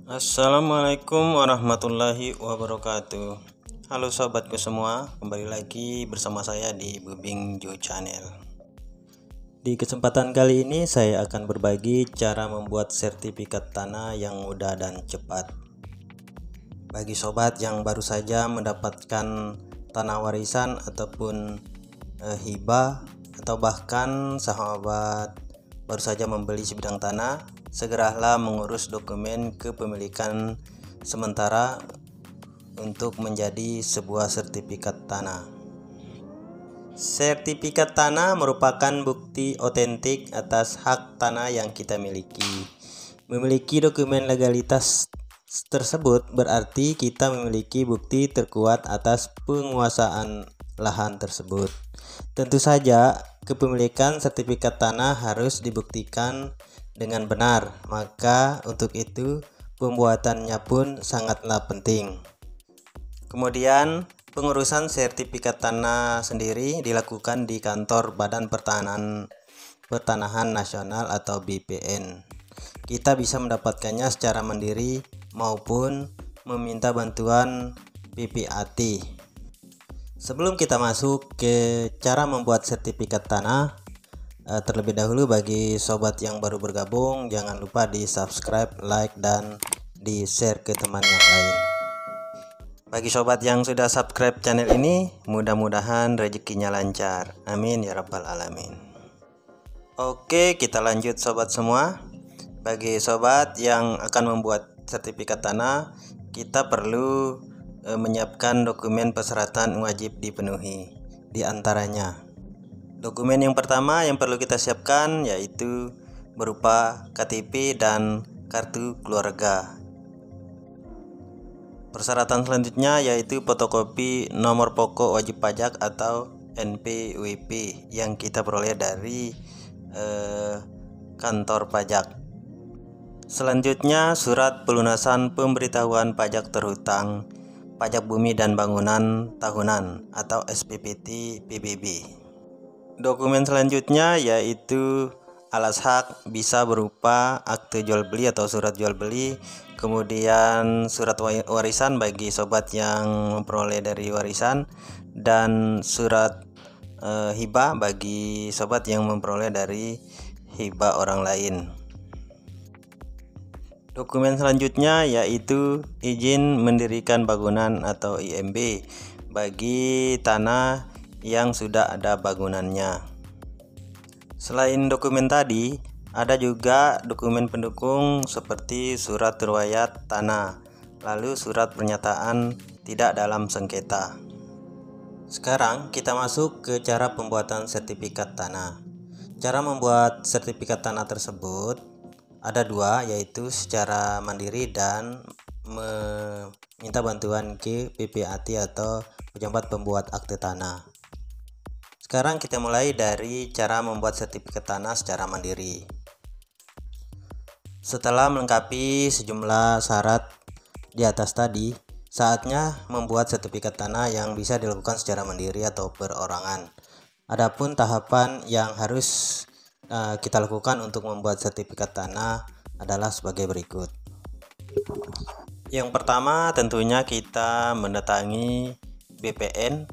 Assalamualaikum warahmatullahi wabarakatuh. Halo sobatku semua, kembali lagi bersama saya di Bubing Jo Channel. Di kesempatan kali ini saya akan berbagi cara membuat sertifikat tanah yang mudah dan cepat. Bagi sobat yang baru saja mendapatkan tanah warisan ataupun hibah, atau bahkan sahabat baru saja membeli sebidang tanah, segeralah mengurus dokumen kepemilikan sementara untuk menjadi sebuah sertifikat tanah. Sertifikat tanah merupakan bukti otentik atas hak tanah yang kita miliki. Memiliki dokumen legalitas tersebut berarti kita memiliki bukti terkuat atas penguasaan lahan tersebut. Tentu saja, kepemilikan sertifikat tanah harus dibuktikan dengan benar, maka untuk itu pembuatannya pun sangatlah penting. Kemudian, pengurusan sertifikat tanah sendiri dilakukan di kantor Badan Pertanahan Nasional atau BPN. Kita bisa mendapatkannya secara mandiri maupun meminta bantuan PPAT. Sebelum kita masuk ke cara membuat sertifikat tanah, terlebih dahulu bagi sobat yang baru bergabung, jangan lupa di subscribe, like, dan di share ke teman yang lain. Bagi sobat yang sudah subscribe channel ini, mudah-mudahan rezekinya lancar. Amin ya rabbal alamin. Oke, kita lanjut sobat semua. Bagi sobat yang akan membuat sertifikat tanah, kita perlu menyiapkan dokumen persyaratan wajib dipenuhi. Di antaranya, dokumen yang pertama yang perlu kita siapkan yaitu berupa KTP dan kartu keluarga. Persyaratan selanjutnya yaitu fotokopi nomor pokok wajib pajak atau NPWP yang kita peroleh dari kantor pajak. Selanjutnya, surat pelunasan pemberitahuan pajak terhutang, pajak bumi dan bangunan tahunan atau SPPT PBB. Dokumen selanjutnya yaitu alas hak, bisa berupa akte jual beli atau surat jual beli, kemudian surat warisan bagi sobat yang memperoleh dari warisan, dan surat hibah bagi sobat yang memperoleh dari hibah orang lain. Dokumen selanjutnya yaitu izin mendirikan bangunan atau IMB bagi tanah yang sudah ada bangunannya. Selain dokumen tadi, ada juga dokumen pendukung seperti surat riwayat tanah, lalu surat pernyataan tidak dalam sengketa. Sekarang kita masuk ke cara pembuatan sertifikat tanah. Cara membuat sertifikat tanah tersebut ada dua, yaitu secara mandiri dan meminta bantuan ke PPAT atau pejabat pembuat akte tanah. Sekarang kita mulai dari cara membuat sertifikat tanah secara mandiri. Setelah melengkapi sejumlah syarat di atas tadi, saatnya membuat sertifikat tanah yang bisa dilakukan secara mandiri atau perorangan. Adapun tahapan yang harus kita lakukan untuk membuat sertifikat tanah adalah sebagai berikut. Yang pertama, tentunya kita mendatangi BPN,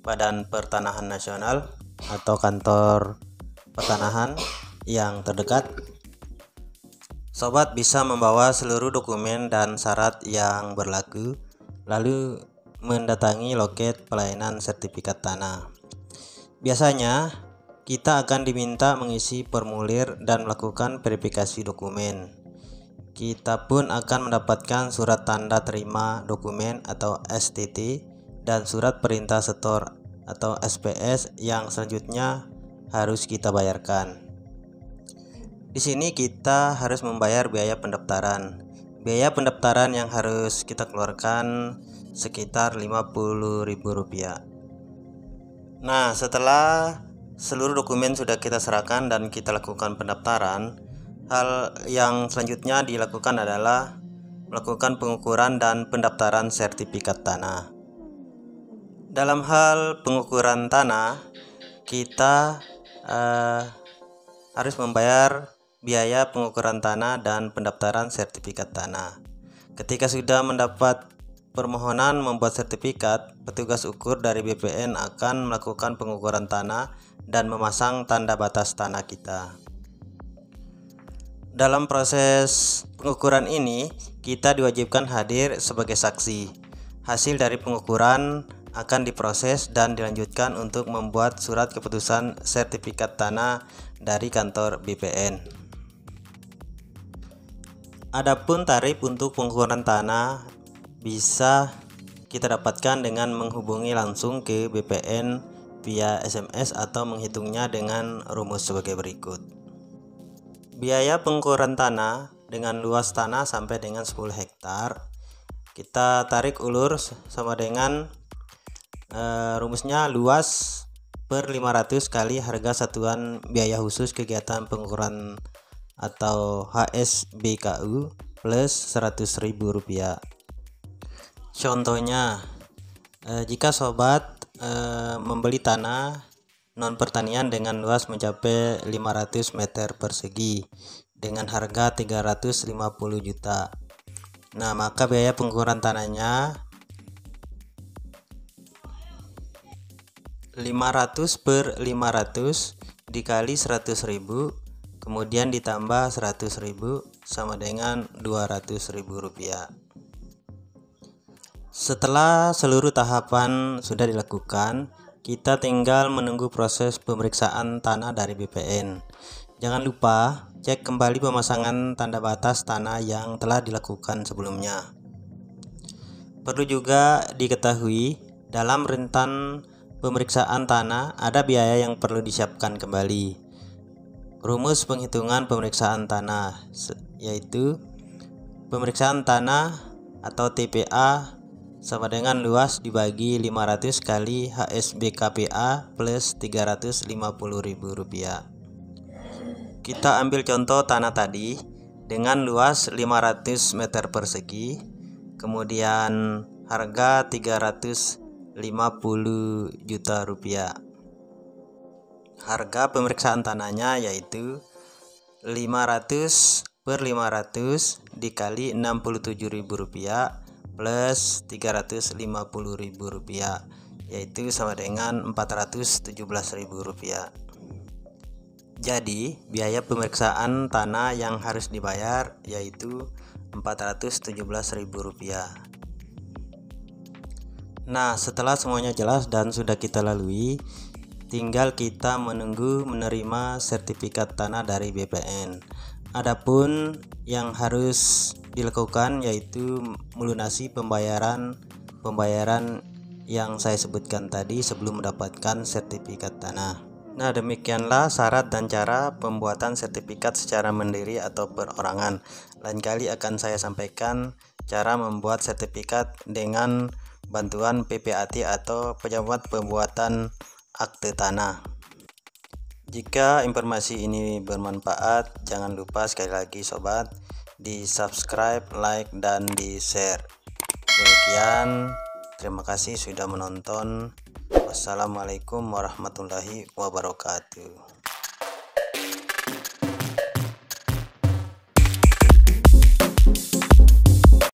Badan Pertanahan Nasional atau kantor pertanahan yang terdekat. Sobat bisa membawa seluruh dokumen dan syarat yang berlaku, lalu mendatangi loket pelayanan sertifikat tanah. Biasanya kita akan diminta mengisi formulir dan melakukan verifikasi dokumen. Kita pun akan mendapatkan surat tanda terima dokumen atau STT dan surat perintah setor atau SPS yang selanjutnya harus kita bayarkan. Di sini kita harus membayar biaya pendaftaran. Biaya pendaftaran yang harus kita keluarkan sekitar Rp50.000. Nah, setelah seluruh dokumen sudah kita serahkan dan kita lakukan pendaftaran, hal yang selanjutnya dilakukan adalah melakukan pengukuran dan pendaftaran sertifikat tanah. Dalam hal pengukuran tanah, kita harus membayar biaya pengukuran tanah dan pendaftaran sertifikat tanah. Ketika sudah mendapat permohonan membuat sertifikat, petugas ukur dari BPN akan melakukan pengukuran tanah dan memasang tanda batas tanah kita. Dalam proses pengukuran ini, kita diwajibkan hadir sebagai saksi. Hasil dari pengukuran akan diproses dan dilanjutkan untuk membuat surat keputusan sertifikat tanah dari kantor BPN. Adapun tarif untuk pengukuran tanah bisa kita dapatkan dengan menghubungi langsung ke BPN via SMS atau menghitungnya dengan rumus sebagai berikut. Biaya pengukuran tanah dengan luas tanah sampai dengan 10 hektar kita tarik ulur sama dengan rumusnya luas per 500 kali harga satuan biaya khusus kegiatan pengukuran atau HSBKU plus Rp100.000. Contohnya, jika sobat membeli tanah non pertanian dengan luas mencapai 500 meter persegi dengan harga 350 juta. Nah, maka biaya pengukuran tanahnya 500 per 500 dikali 100.000 kemudian ditambah 100.000 sama dengan Rp200.000. Setelah seluruh tahapan sudah dilakukan, kita tinggal menunggu proses pemeriksaan tanah dari BPN. Jangan lupa cek kembali pemasangan tanda batas tanah yang telah dilakukan sebelumnya. Perlu juga diketahui, dalam rentan pemeriksaan tanah ada biaya yang perlu disiapkan kembali. Rumus penghitungan pemeriksaan tanah yaitu pemeriksaan tanah atau TPA sama dengan luas dibagi 500 kali HSBKPA plus Rp350.000. Kita ambil contoh tanah tadi dengan luas 500 meter persegi, kemudian harga Rp350 juta. Harga pemeriksaan tanahnya yaitu 500 per 500 dikali Rp67.000 plus Rp350.000 yaitu sama dengan Rp417.000. Jadi biaya pemeriksaan tanah yang harus dibayar yaitu Rp417.000. Nah, setelah semuanya jelas dan sudah kita lalui, tinggal kita menunggu menerima sertifikat tanah dari BPN. Adapun yang harus dilakukan yaitu melunasi pembayaran yang saya sebutkan tadi sebelum mendapatkan sertifikat tanah. Nah, demikianlah syarat dan cara pembuatan sertifikat secara mandiri atau perorangan. Lain kali akan saya sampaikan cara membuat sertifikat dengan bantuan PPAT atau pejabat pembuatan akte tanah. Jika informasi ini bermanfaat, jangan lupa sekali lagi sobat di subscribe, like, dan di share. Demikian, terima kasih sudah menonton. Wassalamualaikum warahmatullahi wabarakatuh.